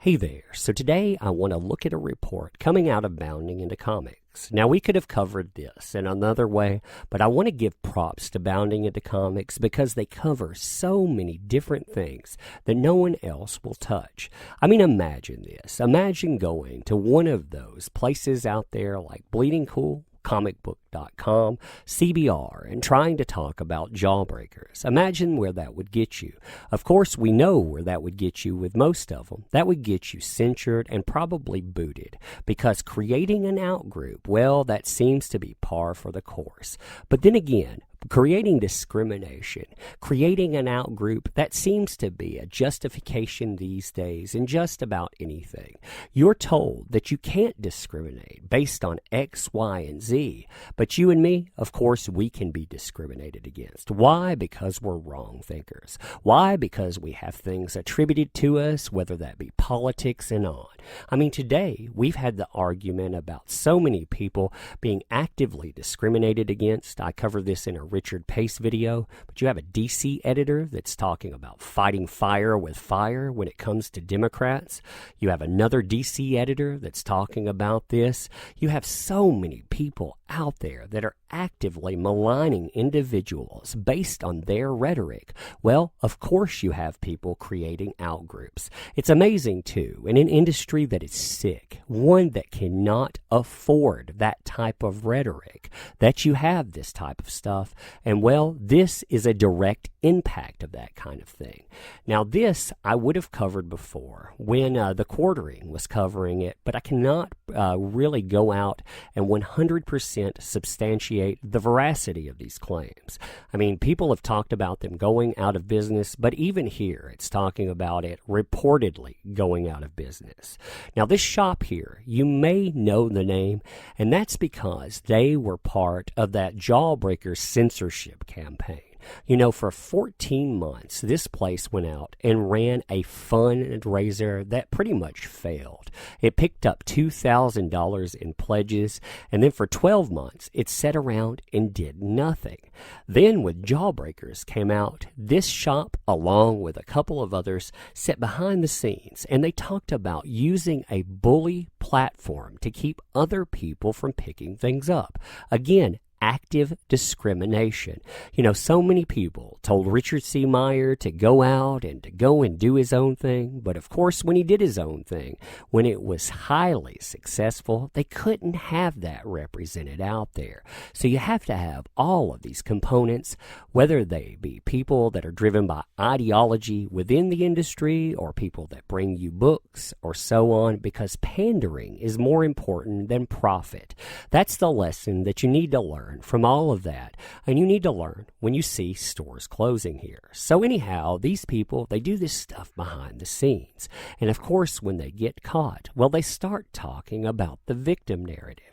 Hey there, so today I want to look at a report coming out of Bounding into Comics. Now we could have covered this in another way, but I want to give props to Bounding into Comics because they cover so many different things that no one else will touch. I mean, imagine this. Imagine going to one of those places out there like Bleeding Cool, comicbook.com, CBR, and trying to talk about Jawbreakers. Imagine where that would get you. Of course, we know where that would get you with most of them. That would get you censored and probably booted, because creating an outgroup, well, that seems to be par for the course. But then again, creating discrimination, creating an outgroup, that seems to be a justification these days in just about anything. You're told that you can't discriminate based on X, Y, and Z, but you and me, of course, we can be discriminated against. Why? Because we're wrong thinkers. Why? Because we have things attributed to us, whether that be politics and on. I mean, today, we've had the argument about so many people being actively discriminated against. I cover this in a Richard Pace video, but you have a DC editor that's talking about fighting fire with fire when it comes to Democrats. You have another DC editor that's talking about this. You have so many people out there that are actively maligning individuals based on their rhetoric. Well, of course you have people creating outgroups. It's amazing, too, in an industry that is sick, one that cannot afford that type of rhetoric, that you have this type of stuff. And, well, this is a direct impact of that kind of thing. Now, this I would have covered before when the Quartering was covering it, but I cannot really go out and 100% substantiate the veracity of these claims. I mean, people have talked about them going out of business, but even here it's talking about it reportedly going out of business. Now, this shop here, you may know the name, and that's because they were part of that Jawbreakers censorship campaign. You know, for 14 months, this place went out and ran a fundraiser that pretty much failed. It picked up $2,000 in pledges, and then for 12 months, it sat around and did nothing. Then, when Jawbreakers came out, this shop, along with a couple of others, sat behind the scenes, and they talked about using a bully platform to keep other people from picking things up. Again, active discrimination. You know, so many people told Richard C. Meyer to go out and to go and do his own thing, but of course when he did his own thing, when it was highly successful, they couldn't have that represented out there. So you have to have all of these components, whether they be people that are driven by ideology within the industry or people that bring you books or so on, because pandering is more important than profit. That's the lesson that you need to learn from all of that, and you need to learn when you see stores closing here. So anyhow, these people, they do this stuff behind the scenes, and of course when they get caught, well, they start talking about the victim narrative.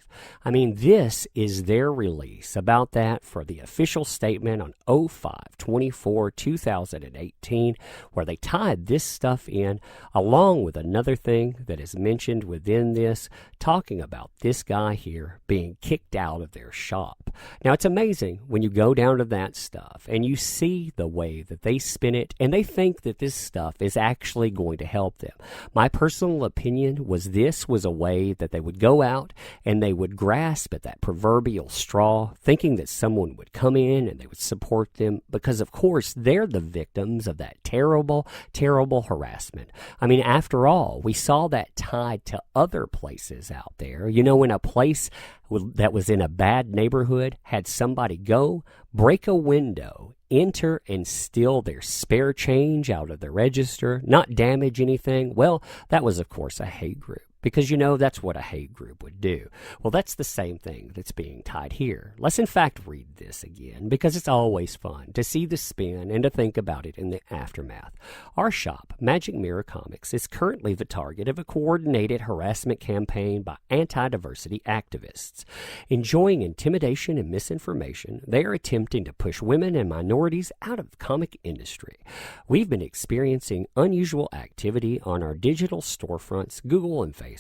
I mean, this is their release about that for the official statement on 05/24/2018, where they tied this stuff in along with another thing that is mentioned within this, talking about this guy here being kicked out of their shop. Now, it's amazing when you go down to that stuff and you see the way that they spin it, and they think that this stuff is actually going to help them. My personal opinion was this was a way that they would go out and they would grasp at that proverbial straw, thinking that someone would come in and they would support them, because of course they're the victims of that terrible, terrible harassment. I mean, after all, we saw that tied to other places out there. You know, in a place that was in a bad neighborhood, had somebody go, break a window, enter and steal their spare change out of the register, not damage anything. Well, that was, of course, a hate group. Because, you know, that's what a hate group would do. Well, that's the same thing that's being tied here. Let's, in fact, read this again, because it's always fun to see the spin and to think about it in the aftermath. Our shop, Magic Mirror Comics, is currently the target of a coordinated harassment campaign by anti-diversity activists. Enjoying intimidation and misinformation, they are attempting to push women and minorities out of the comic industry. We've been experiencing unusual activity on our digital storefronts, Google and Facebook.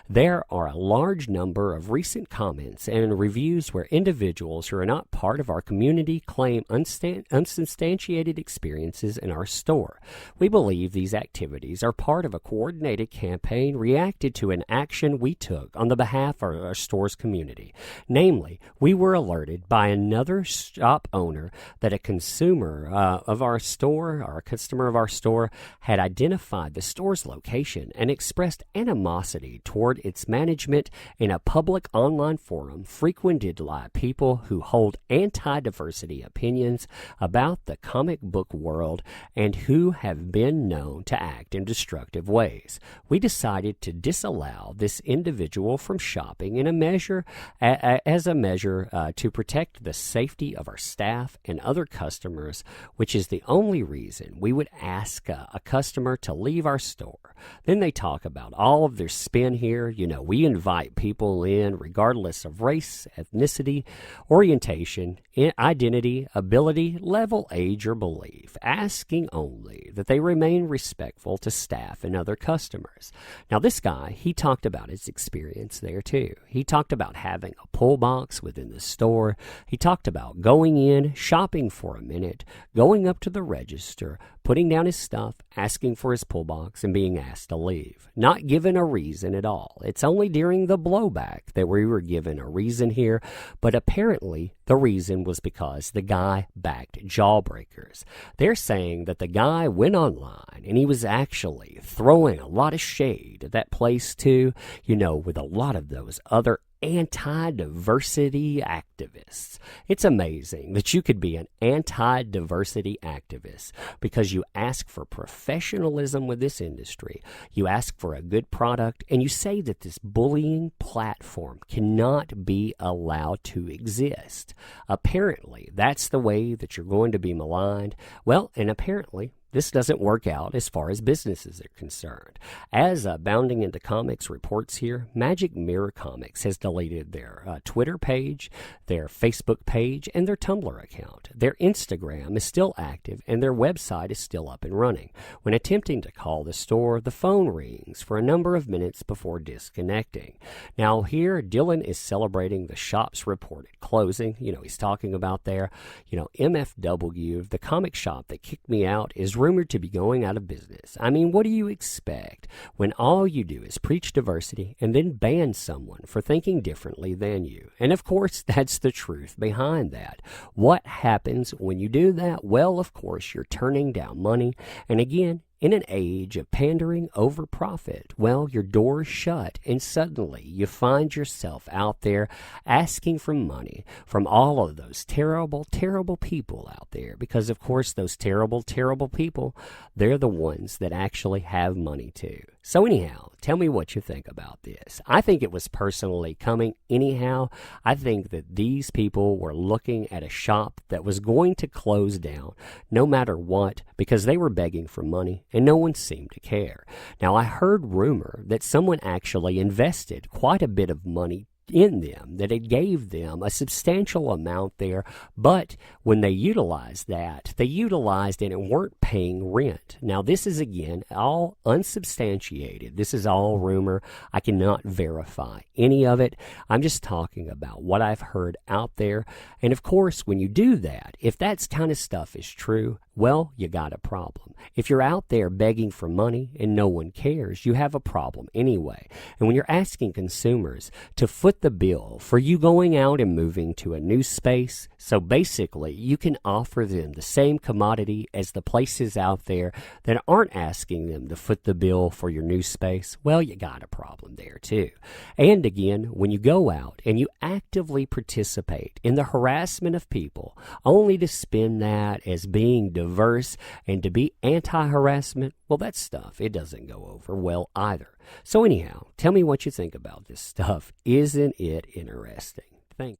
There are a large number of recent comments and reviews where individuals who are not part of our community claim unsubstantiated experiences in our store. We believe these activities are part of a coordinated campaign reacted to an action we took on the behalf of our store's community. Namely, we were alerted by another shop owner that a consumer of our store, or a customer of our store, had identified the store's location and expressed animosity toward its management in a public online forum frequented by people who hold anti-diversity opinions about the comic book world and who have been known to act in destructive ways. We decided to disallow this individual from shopping in a measure to protect the safety of our staff and other customers, which is the only reason we would ask a customer to leave our store. Then they talk about all of their spin here. You know, we invite people in regardless of race, ethnicity, orientation, identity, ability, level, age, or belief, asking only that they remain respectful to staff and other customers. Now, this guy, he talked about his experience there too. He talked about having a pull box within the store. He talked about going in, shopping for a minute, going up to the register, putting down his stuff, asking for his pull box, and being asked to leave. Not given a reason at all. It's only during the blowback that we were given a reason here, but apparently the reason was because the guy backed Jawbreakers. They're saying that the guy went online and he was actually throwing a lot of shade at that place too, you know, with a lot of those other anti-diversity activists. It's amazing that you could be an anti-diversity activist because you ask for professionalism with this industry, you ask for a good product, and you say that this bullying platform cannot be allowed to exist. Apparently, that's the way that you're going to be maligned. Well, and apparently, this doesn't work out as far as businesses are concerned. As Bounding Into Comics reports here, Magic Mirror Comics has deleted their Twitter page, their Facebook page, and their Tumblr account. Their Instagram is still active, and their website is still up and running. When attempting to call the store, the phone rings for a number of minutes before disconnecting. Now here, Dylan is celebrating the shop's reported closing. You know, he's talking about there, you know, MFW, the comic shop that kicked me out, is rumored to be going out of business. I mean, what do you expect when all you do is preach diversity and then ban someone for thinking differently than you? And of course, that's the truth behind that. What happens when you do that? Well, of course, you're turning down money. And again, in an age of pandering over profit, well, your door's shut, and suddenly you find yourself out there asking for money from all of those terrible, terrible people out there. Because, of course, those terrible, terrible people, they're the ones that actually have money too. So anyhow, tell me what you think about this. I think it was personally coming anyhow. I think that these people were looking at a shop that was going to close down no matter what because they were begging for money and no one seemed to care. Now, I heard rumor that someone actually invested quite a bit of money in them, that it gave them a substantial amount there, but when they utilized that, they utilized it and weren't paying rent. Now, this is, again, all unsubstantiated. This is all rumor. I cannot verify any of it. I'm just talking about what I've heard out there. And, of course, when you do that, if that kind of stuff is true, well, you got a problem. If you're out there begging for money and no one cares, you have a problem anyway. And when you're asking consumers to foot the bill for you going out and moving to a new space, so basically you can offer them the same commodity as the places out there that aren't asking them to foot the bill for your new space, well, you got a problem there too. And again, when you go out and you actively participate in the harassment of people, only to spin that as being diverse and to be anti-harassment, well, that stuff, it doesn't go over well either. So anyhow, tell me what you think about this stuff. Isn't it interesting? Thank you.